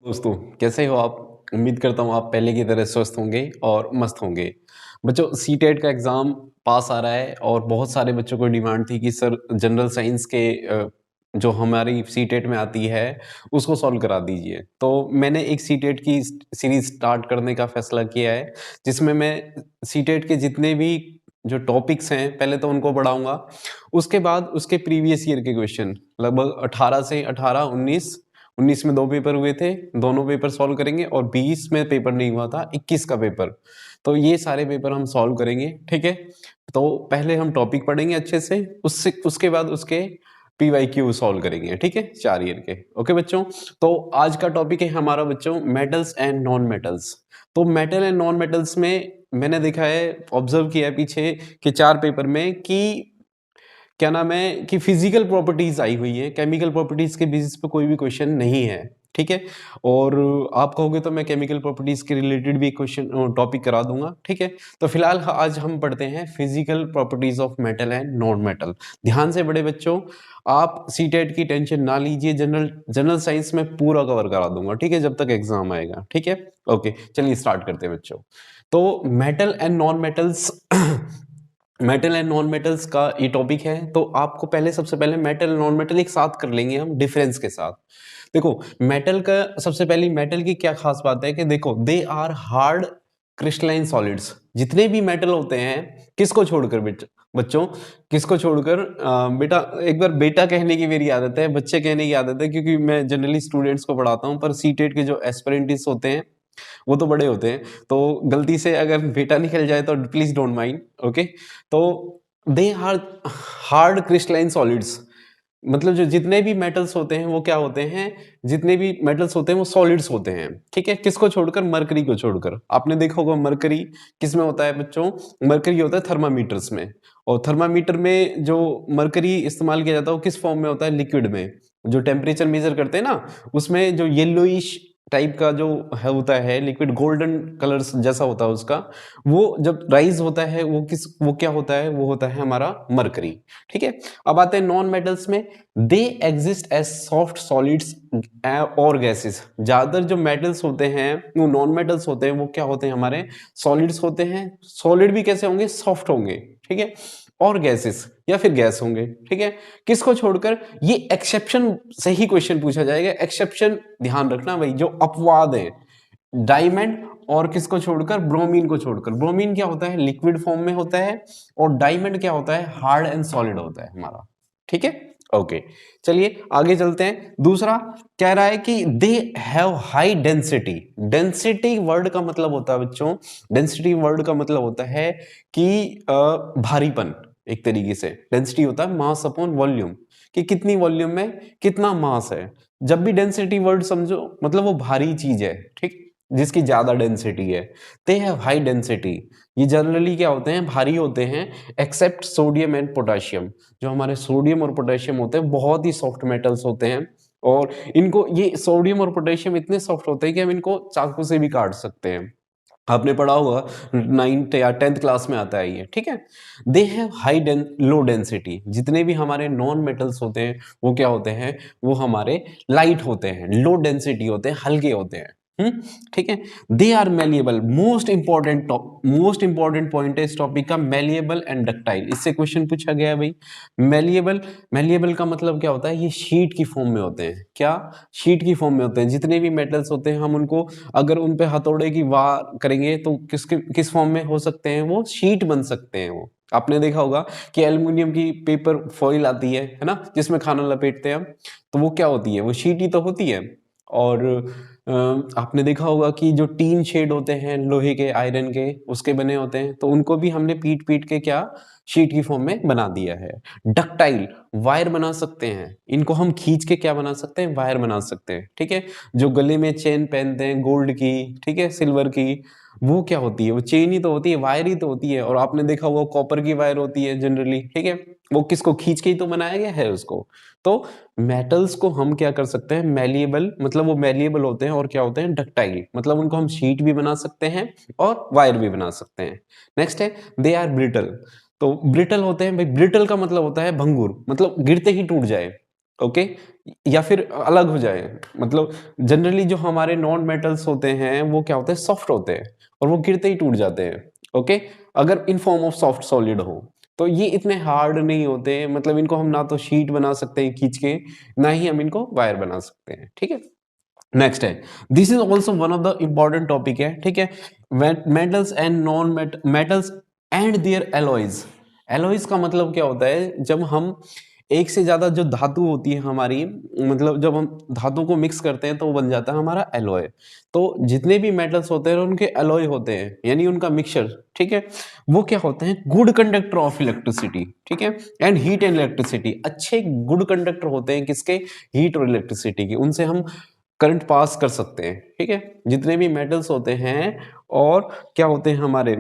दोस्तों, कैसे हो आप? उम्मीद करता हूँ आप पहले की तरह स्वस्थ होंगे और मस्त होंगे। बच्चों, सीटेट का एग्ज़ाम पास आ रहा है और बहुत सारे बच्चों को डिमांड थी कि सर जनरल साइंस के जो हमारी सीटेट में आती है उसको सॉल्व करा दीजिए। तो मैंने एक सीटेट की सीरीज़ स्टार्ट करने का फैसला किया है, जिसमें मैं सीटेट के जितने भी जो टॉपिक्स हैं पहले तो उनको पढ़ाऊँगा। उसके बाद उसके प्रीवियस ईयर के क्वेश्चन लगभग 18 से 18, 19 में 2 पेपर हुए थे, दोनों पेपर सॉल्व करेंगे और 20 में पेपर नहीं हुआ था, 21 का पेपर। तो ये सारे पेपर हम सॉल्व करेंगे, ठीक है? तो पहले हम टॉपिक पढ़ेंगे अच्छे से, उससे उसके बाद उसके पीवाईक्यू सॉल्व करेंगे, ठीक है? 4 ईयर के। ओके बच्चों? तो आज का टॉपिक है हमारा बच्चों मेटल्स एंड नॉन मेटल्स। तो मेटल एंड नॉन मेटल्स में मैंने देखा है, ऑब्जर्व किया है पीछे के 4 पेपर में कि क्या नाम है कि फिजिकल प्रॉपर्टीज आई हुई है, केमिकल प्रॉपर्टीज के बेसिस पे कोई भी क्वेश्चन नहीं है, ठीक है? और आप कहोगे तो मैं केमिकल प्रॉपर्टीज के रिलेटेड भी क्वेश्चन टॉपिक करा दूंगा, ठीक है? तो फिलहाल आज हम पढ़ते हैं physical properties of metal and non metal. ध्यान से बड़े बच्चों, आप सीटेट की टेंशन ना लीजिए, जनरल जनरल साइंस में पूरा कवर करा दूंगा, ठीक है? जब तक एग्जाम आएगा, ठीक है? ओके, चलिए स्टार्ट करते हैं बच्चों। तो metal and non metals metal and non metals का ये टॉपिक है। तो आपको पहले सबसे पहले मेटल नॉन मेटल एक साथ कर लेंगे हम डिफरेंस के साथ। देखो, मेटल का सबसे पहली मेटल की क्या खास बात है कि देखो, they are hard crystalline solids. जितने भी मेटल होते हैं, किसको छोड़कर बच्चों, किसको छोड़कर बेटा, एक बार बेटा कहने की मेरी आदत है, बच्चे कहने की आदत है, क्योंकि मैं जनरली स्टूडेंट्स को पढ़ाता हूँ, पर सीटेट के जो एस्पिरेंट्स होते हैं वो तो बड़े होते हैं, तो गलती से अगर बेटा निकल जाए तो प्लीज डोंट माइंड। ओके, तो they are hard crystalline solids. मतलब जो जितने भी मेटल्स होते हैं वो क्या होते हैं, जितने भी मेटल्स होते हैं वो सॉलिड्स होते हैं, ठीक है? किसको छोड़कर? मरकरी को छोड़कर। आपने देखा होगा मरकरी किस में होता है बच्चों? मरकरी होता है थर्मामीटर्स में। और थर्मामीटर में जो मरकरी इस्तेमाल किया जाता है वो किस फॉर्म में होता है? लिक्विड में। जो टेम्परेचर मेजर करते हैं ना, उसमें जो येलोइश टाइप का जो है होता है लिक्विड, गोल्डन कलर जैसा होता है उसका, वो जब राइज होता है वो क्या होता है? वो होता है हमारा मरकरी, ठीक है? अब आते हैं नॉन मेटल्स में। They exist as soft solids और गैसेस। ज्यादातर जो मेटल्स होते हैं वो नॉन मेटल्स होते हैं, वो क्या होते हैं? हमारे सॉलिड्स होते हैं। सॉलिड भी कैसे होंगे? सॉफ्ट होंगे, ठीक है? और गैसेस या फिर गैस होंगे, ठीक है? किसको छोड़कर? ये एक्सेप्शन से ही क्वेश्चन पूछा जाएगा। एक्सेप्शन ध्यान रखना भाई, जो अपवाद है, डायमंड और किसको छोड़कर? ब्रोमीन को छोड़कर। ब्रोमीन क्या होता है? लिक्विड फॉर्म में होता है। और डायमंड क्या होता है? हार्ड एंड सॉलिड होता है हमारा, ठीक है? ओके, चलिए आगे चलते हैं। दूसरा कह रहा है कि they have high density. Density word का मतलब होता है बच्चों, डेंसिटी वर्ड का मतलब होता है कि भारीपन। एक तरीके से डेंसिटी होता है मास अपॉन वॉल्यूम, कि कितनी वॉल्यूम में कितना मास है। जब भी डेंसिटी वर्ड समझो मतलब वो भारी चीज है, ठीक? जिसकी ज्यादा डेंसिटी है। They have high density. ये जनरली क्या होते हैं? भारी होते हैं, एक्सेप्ट सोडियम एंड पोटेशियम। जो हमारे सोडियम और पोटेशियम होते हैं बहुत ही सॉफ्ट मेटल्स होते हैं। और इनको, ये सोडियम और पोटेशियम इतने सॉफ्ट होते हैं कि हम इनको चाकू से भी काट सकते हैं। आपने पढ़ा होगा, 9th या 10th क्लास में आता है ये, ठीक है? They have high low density. जितने भी हमारे नॉन मेटल्स होते हैं वो क्या होते हैं? वो हमारे लाइट होते हैं, लो डेंसिटी होते हैं, हल्के होते हैं। ठीक है? They are malleable. Most important point है इस टॉपिक का, मेलिएबल एंड डक्टाइल। इससे क्वेश्चन पूछा गया है भाई। मेलिएबल, मेलिएबल का मतलब क्या होता है? ये शीट की फॉर्म में होते हैं। क्या? शीट की फॉर्म में होते हैं। जितने भी मेटल्स होते हैं हम उनको अगर उन पे हथौड़े की वार करेंगे तो किस फॉर्म में हो सकते हैं? वो शीट बन सकते हैं। वो आपने देखा होगा कि एल्युमिनियम की पेपर फॉइल आती है ना, जिसमें खाना लपेटते हैं हम, तो वो क्या होती है? वो शीट ही तो होती है। और आपने देखा होगा कि जो टीन शेड होते हैं लोहे के, आयरन के, उसके बने होते हैं, तो उनको भी हमने पीट पीट के क्या शीट की फॉर्म में बना दिया है। डक्टाइल, वायर बना सकते हैं। इनको हम खींच के क्या बना सकते हैं? वायर बना सकते हैं, ठीक है? जो गले में चेन पहनते हैं गोल्ड की, ठीक है, सिल्वर की, वो क्या होती है? वो चेन ही तो होती है, वायर ही तो होती है। और आपने देखा होगा कॉपर की वायर होती है जनरली, ठीक है? वो किसको खींच के ही तो बनाया गया है उसको। तो मेटल्स को हम क्या कर सकते हैं? मेलिएबल, मतलब वो मेलिएबल होते हैं। और क्या होते हैं? डक्टाइल, मतलब उनको हम शीट भी बना सकते हैं और वायर भी बना सकते हैं। नेक्स्ट है दे आर ब्रिटल। तो ब्रिटल होते हैं भाई, ब्रिटल का मतलब होता है भंगुर, मतलब गिरते ही टूट जाए। ओके, या फिर अलग हो जाए। मतलब जनरली जो हमारे नॉन मेटल्स होते हैं वो क्या होते हैं, सॉफ्ट होते हैं और वो गिरते ही टूट जाते हैं। ओके, अगर in form of soft solid हो तो ये इतने हार्ड नहीं होते, मतलब इनको हम ना तो शीट बना सकते हैं खींच के, ना ही हम इनको वायर बना सकते हैं। ठीक है, नेक्स्ट है, this is also one of the important topic है। ठीक है, metals and non metals and their alloys. Alloys का मतलब क्या होता है, जब हम एक से ज्यादा जो धातु होती है हमारी, मतलब जब हम धातु को मिक्स करते हैं तो वो बन जाता है हमारा एलॉय। तो जितने भी मेटल्स होते हैं उनके एलॉय होते हैं, यानी उनका मिक्सचर। ठीक है, वो क्या होते हैं, गुड कंडक्टर ऑफ इलेक्ट्रिसिटी। ठीक है, एंड हीट एंड इलेक्ट्रिसिटी, अच्छे गुड कंडक्टर होते हैं किसके, हीट और इलेक्ट्रिसिटी के, उनसे हम करंट पास कर सकते हैं। ठीक है, जितने भी मेटल्स होते हैं और क्या होते हैं हमारे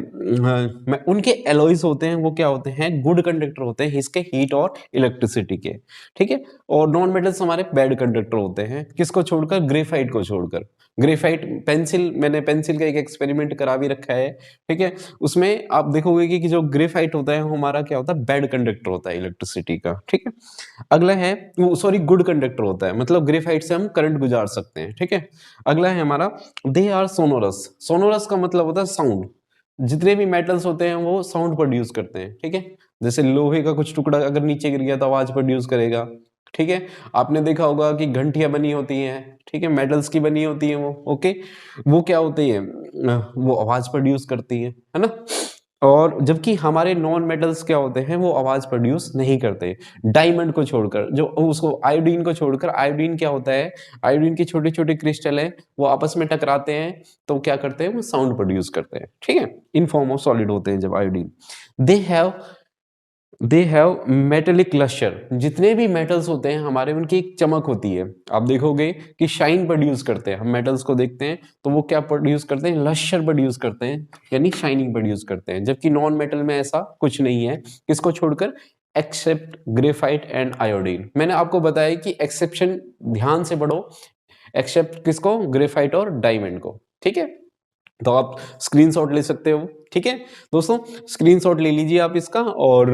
उनके एलॉयज होते हैं, वो क्या होते हैं, गुड कंडक्टर होते हैं इसके हीट और इलेक्ट्रिसिटी के। ठीक है, और नॉन मेटल्स हमारे बैड कंडक्टर होते हैं, किसको छोड़कर, ग्रेफाइट को छोड़कर। ग्रेफाइट पेंसिल, मैंने पेंसिल का एक एक्सपेरिमेंट करा भी रखा है। ठीक है, उसमें आप देखोगे कि जो ग्रेफाइट होता है हमारा क्या होता है, बैड कंडक्टर होता है इलेक्ट्रिसिटी का। ठीक है, अगला है, सॉरी, गुड कंडक्टर होता है, मतलब ग्रेफाइट से हम करंट गुजार सकते हैं। ठीक है, अगला है हमारा, दे आर सोनोरस। सोनोरस का मतलब होता है साउंड। जितने भी मेटल्स होते हैं वो साउंड प्रोड्यूस करते हैं। ठीक है, जैसे लोहे का कुछ टुकड़ा अगर नीचे गिर गया तो आवाज प्रोड्यूस करेगा। ठीक है, आपने देखा होगा कि घंटियां बनी होती हैं, ठीक है, मेटल्स की बनी होती हैं वो। ओके, वो क्या होती है, वो आवाज प्रोड्यूस करती है ना। और जबकि हमारे नॉन मेटल्स क्या होते हैं, वो आवाज प्रोड्यूस नहीं करते। डायमंड को छोड़कर, जो उसको आयोडीन को छोड़कर, आयोडीन क्या होता है, आयोडीन के छोटे छोटे क्रिस्टल है, वो आपस में टकराते हैं तो क्या करते हैं, वो साउंड प्रोड्यूस करते हैं। ठीक है, इन फॉर्म ऑफ सॉलिड होते हैं जब iodine. They have metallic lustre. जितने भी मेटल्स होते हैं हमारे, उनकी एक चमक होती है। आप देखोगे कि शाइन प्रोड्यूस करते हैं, हम मेटल्स को देखते हैं तो वो क्या प्रोड्यूस करते हैं, लस्टर प्रोड्यूस करते हैं, यानी शाइनिंग प्रोड्यूस करते हैं। जबकि नॉन मेटल में ऐसा कुछ नहीं है, किसको छोड़कर, एक्सेप्ट ग्रेफाइट एंड आयोडीन। मैंने आपको बताया कि एक्सेप्शन ध्यान से पढ़ो, एक्सेप्ट किसको, ग्रेफाइट और डायमंड को। ठीक है, तो आप स्क्रीनशॉट ले सकते हो। ठीक है दोस्तों, स्क्रीनशॉट ले लीजिए आप इसका, और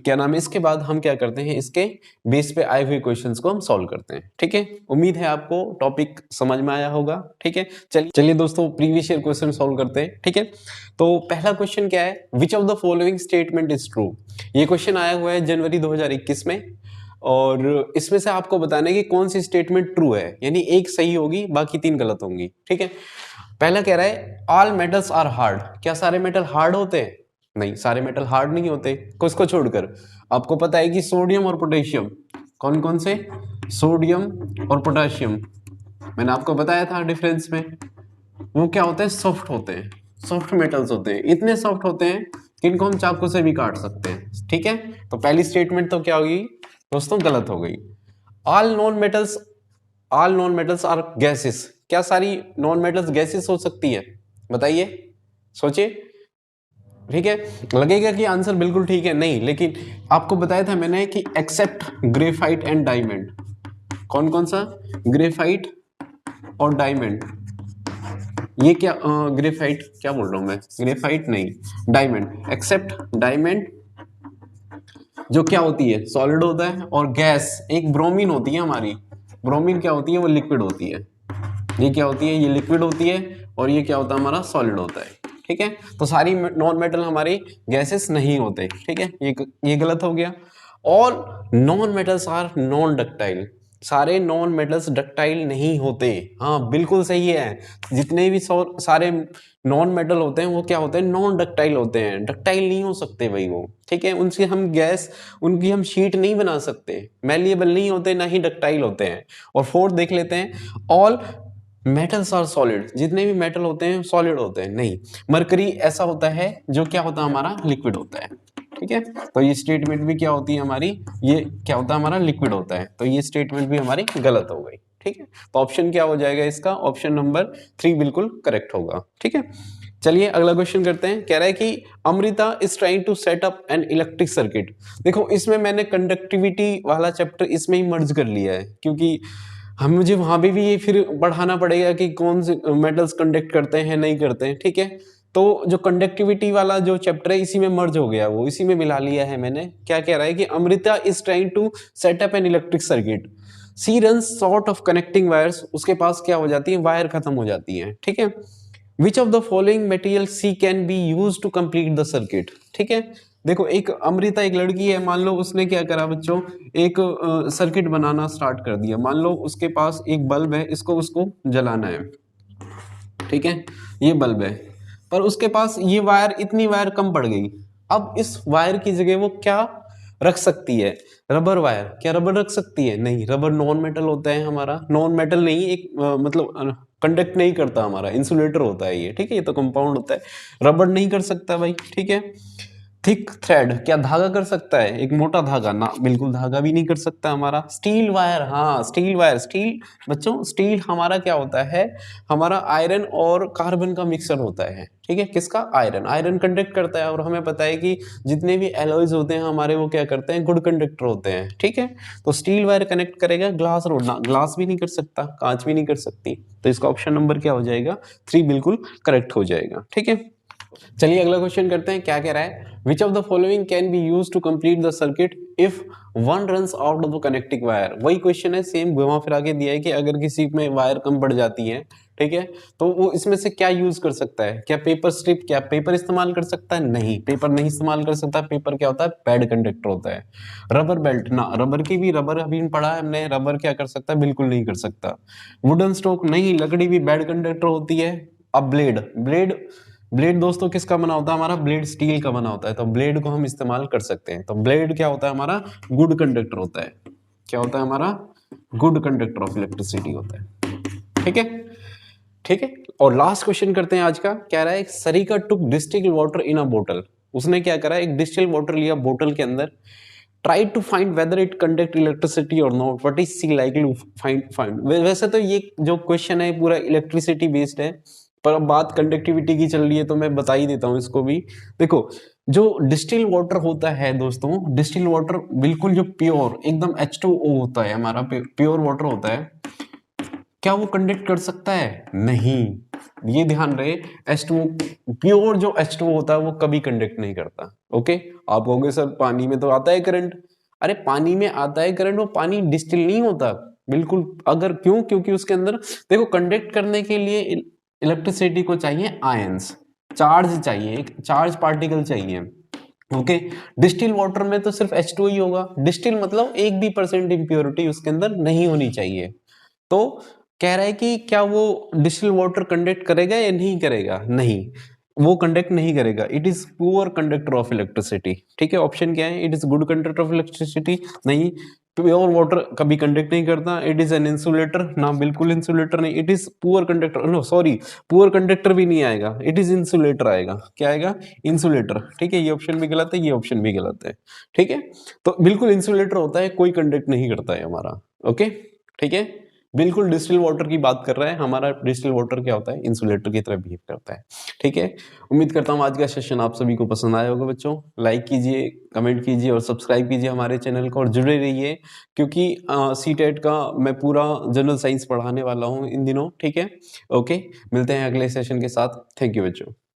क्या नाम है, इसके बाद हम क्या करते हैं, इसके बेस पे आए हुए क्वेश्चंस को हम सॉल्व करते हैं। ठीक है, उम्मीद है आपको टॉपिक समझ में आया होगा। ठीक है, चलिए दोस्तों, प्रीवियस ईयर क्वेश्चन सॉल्व करते हैं। ठीक है, तो पहला क्वेश्चन क्या है, which of the following statement is true. ये क्वेश्चन आया हुआ है जनवरी 2021 में, और इसमें से आपको बताना है कि कौन सी स्टेटमेंट ट्रू है, यानी एक सही होगी, बाकी 3 गलत होंगी। ठीक है, पहला कह रहा है ऑल मेटल्स आर हार्ड। क्या सारे मेटल हार्ड होते हैं? नहीं, सारे मेटल हार्ड नहीं होते। किसको छोड़कर? आपको पता है कि सोडियम और पोटेशियम, कौन कौन से, सोडियम और पोटेशियम, मैंने आपको बताया था डिफरेंस में, वो क्या होते हैं, सॉफ्ट होते हैं, सॉफ्ट मेटल्स होते हैं, इतने सॉफ्ट होते हैं कि इनको हम चाकू से भी काट सकते हैं। ठीक है, तो पहली स्टेटमेंट तो क्या होगी दोस्तों, गलत हो गई। All non metals, all non metals are gases. क्या सारी नॉन मेटल्स गैसेस हो सकती है? बताइए, सोचिए। ठीक है, लगेगा कि आंसर बिल्कुल ठीक है, नहीं, लेकिन आपको बताया था मैंने कि एक्सेप्ट ग्रेफाइट एंड डायमंड। कौन कौन सा? ग्रेफाइट और डायमंड। ये क्या, ग्रेफाइट क्या बोल रहा हूं मैं, ग्रेफाइट नहीं, डायमंड। एक्सेप्ट डायमंड जो क्या होती है, सॉलिड होता है, और गैस एक ब्रोमीन होती है हमारी। ब्रोमीन क्या होती है, वो लिक्विड होती है। ये क्या होती है, ये लिक्विड होती है, और ये क्या होता है, हमारा सॉलिड होता है। ठीक है, तो सारी नॉन मेटल हमारी गैसेस नहीं होते। ठीक है, ये गलत हो गया। और non metals are non ductile. सारे नॉन मेटल्स डक्टाइल नहीं होते। हाँ, बिल्कुल सही है। जितने भी सारे नॉन मेटल होते हैं वो क्या होते हैं, नॉन डक्टाइल होते हैं। डक्टाइल नहीं हो सकते भाई वो। ठीक है, उनसे हम गैस, उनकी हम शीट नहीं बना सकते, मैलिएबल नहीं होते, ना ही डक्टाइल होते हैं। और फोर्थ देख लेते हैं, ऑल मेटल्स आर सॉलिड। जितने भी मेटल होते हैं सॉलिड होते हैं, नहीं। मरकरी ऐसा होता है जो क्या होता है, हमारा लिक्विड होता है। ठीक है, तो ये स्टेटमेंट भी क्या होती है हमारी, ये क्या होता है, हमारा लिक्विड होता है। तो ये स्टेटमेंट भी हमारी गलत हो गई। ठीक है, तो ऑप्शन क्या हो जाएगा इसका, ऑप्शन नंबर 3 बिल्कुल करेक्ट होगा। ठीक है, चलिए अगला क्वेश्चन करते हैं। कह रहा है कि Amrita is trying to set up an electric circuit. देखो, इसमें मैंने कंडक्टिविटी वाला चैप्टर इसमें ही मर्ज कर लिया है, क्योंकि हम मुझे वहां पे भी ये फिर बढ़ाना पड़ेगा कि कौन से मेटल्स कंडक्ट करते हैं नहीं करते हैं। ठीक है, तो जो कंडक्टिविटी वाला जो चैप्टर है इसी में मर्ज हो गया, वो इसी में मिला लिया है मैंने। क्या कह रहा है कि Amrita is trying to set up an electric circuit, she run short of connecting wires, उसके पास क्या हो जाती है, वायर खत्म हो जाती है, ठीक है। Which of the following material she can be use to complete the circuit, ठीक है। देखो एक अमृता एक लड़की है, मान लो उसने क्या करा बच्चों, एक सर्किट बनाना स्टार्ट कर दिया। मान लो उसके पास एक बल्ब है, इसको उसको जलाना है, ठीक है, ये बल्ब है, पर उसके पास ये वायर, इतनी वायर कम पड़ गई। अब इस वायर की जगह वो क्या रख सकती है, रबर वायर। क्या रबर रख सकती है? नहीं, रबर नॉन मेटल होता है हमारा, नॉन मेटल नहीं, एक मतलब कंडक्ट नहीं करता, हमारा इंसुलेटर होता है ये, ठीक है, ये तो कंपाउंड होता है, रबर नहीं कर सकता भाई, ठीक है। थिक थ्रेड, क्या धागा कर सकता है? एक मोटा धागा ना, बिल्कुल धागा भी नहीं कर सकता हमारा। स्टील वायर, हाँ स्टील वायर, स्टील बच्चों स्टील हमारा क्या होता है, हमारा आयरन और कार्बन का मिक्सर होता है, ठीक है। किसका? आयरन, आयरन कंडक्ट करता है, और हमें पता है कि जितने भी एलॉयज होते हैं हमारे वो क्या करते हैं, गुड कंडक्टर होते हैं, ठीक है। तो स्टील वायर कनेक्ट करेगा, ग्लास रोड ना, ग्लास भी नहीं कर सकता, कांच भी नहीं कर सकती, तो इसका ऑप्शन नंबर क्या हो जाएगा? 3 बिल्कुल करेक्ट हो जाएगा, ठीक है। चलिए अगला क्वेश्चन करते हैं, क्या कह रहा है, which of the following can be use to complete the circuit if one runs out of the connecting wire. वही क्वेश्चन है, सेम घुमा फिरा के दिया है कि अगर किसी में वायर कम पड़ जाती है, ठीक है, तो वो इसमें से क्या यूज कर सकता है? क्या पेपर स्ट्रिप, क्या पेपर इस्तेमाल कर सकता है? नहीं, पेपर नहीं इस्तेमाल कर सकता, पेपर क्या होता है, बैड कंडक्टर होता है। रबर बेल्ट ना, रबर की भी, रबर अभी पढ़ा है हमने, रबर क्या कर सकता है, बिल्कुल नहीं कर सकता। वुडन स्टोक नहीं, लकड़ी भी बैड कंडक्टर होती है। अब ब्लेड, ब्लेड ब्लेड दोस्तों किसका बना होता है, हमारा ब्लेड स्टील का बना होता है, तो ब्लेड को हम इस्तेमाल कर सकते हैं। तो ब्लेड क्या होता है हमारा, गुड कंडक्टर होता है। क्या होता है हमारा, गुड कंडक्टर ऑफ इलेक्ट्रिसिटी होता है, ठीक है, ठीक है। और लास्ट क्वेश्चन करते हैं आज का, कह रहा है सरिका टुक डिस्टिल्ड वाटर इन अ बोतल। उसने क्या करा, एक डिस्टिल्ड वाटर लिया बोतल के अंदर, try to find whether it conduct electricity और not, what is see likely to find. वैसे तो ये जो क्वेश्चन है पूरा इलेक्ट्रिसिटी बेस्ड है, पर अब बात कंडक्टिविटी की चल रही है तो मैं बता ही देता हूं इसको भी। देखो जो डिस्टिल वाटर होता है दोस्तों, डिस्टिल वाटर बिल्कुल जो प्योर एकदम H2O होता है, हमारा प्योर वाटर होता है, क्या वो कंडक्ट कर सकता है? नहीं, ये ध्यान रहे, H2O प्योर जो H2O होता है वो कभी कंडक्ट नहीं करता, ओके। आप कहोगे सर पानी में तो आता है करंट, अरे पानी में आता है करंट, वो पानी डिस्टिल नहीं होता बिल्कुल। अगर क्यों, क्योंकि उसके अंदर देखो कंडक्ट करने के लिए इलेक्ट्रिसिटी को चाहिए आयंस, चार्ज चाहिए, एक चार्ज पार्टिकल चाहिए, ओके। डिस्टिल वाटर में तो सिर्फ H2O ही होगा, डिस्टिल मतलब एक भी परसेंट इम्प्योरिटी उसके अंदर नहीं होनी चाहिए। तो कह रहा है कि क्या वो डिस्टिल वाटर कंडक्ट करेगा या नहीं करेगा? नहीं, वो कंडक्ट नहीं करेगा, it is poor conductor of electricity, ठीक है। ऑप्शन क्या है, it is good conductor of electricity, नहीं। प्योर वाटर कभी कंडक्ट नहीं करता, इट इज एन इंसुलेटर ना, बिल्कुल इंसुलेटर नहीं, it is poor conductor, no sorry, poor conductor भी नहीं आएगा, इट इज इंसुलेटर आएगा। क्या आएगा? इंसुलेटर, ठीक है। ये ऑप्शन भी गलत है, ये ऑप्शन भी गलत है, ठीक है। तो बिल्कुल इंसुलेटर होता है, कोई कंडक्ट नहीं करता है हमारा, ओके, ठीक है। बिल्कुल डिस्टिल वाटर की बात कर रहा है, हमारा डिस्टिल वाटर क्या होता है, इंसुलेटर की तरह बिहेव करता है, ठीक है। उम्मीद करता हूँ आज का सेशन आप सभी को पसंद आया होगा बच्चों। लाइक कीजिए, कमेंट कीजिए और सब्सक्राइब कीजिए हमारे चैनल को, और जुड़े रहिए, क्योंकि सीटेट का मैं पूरा जनरल साइंस पढ़ाने वाला हूँ इन दिनों, ठीक है। ओके, मिलते हैं अगले सेशन के साथ, थैंक यू बच्चों।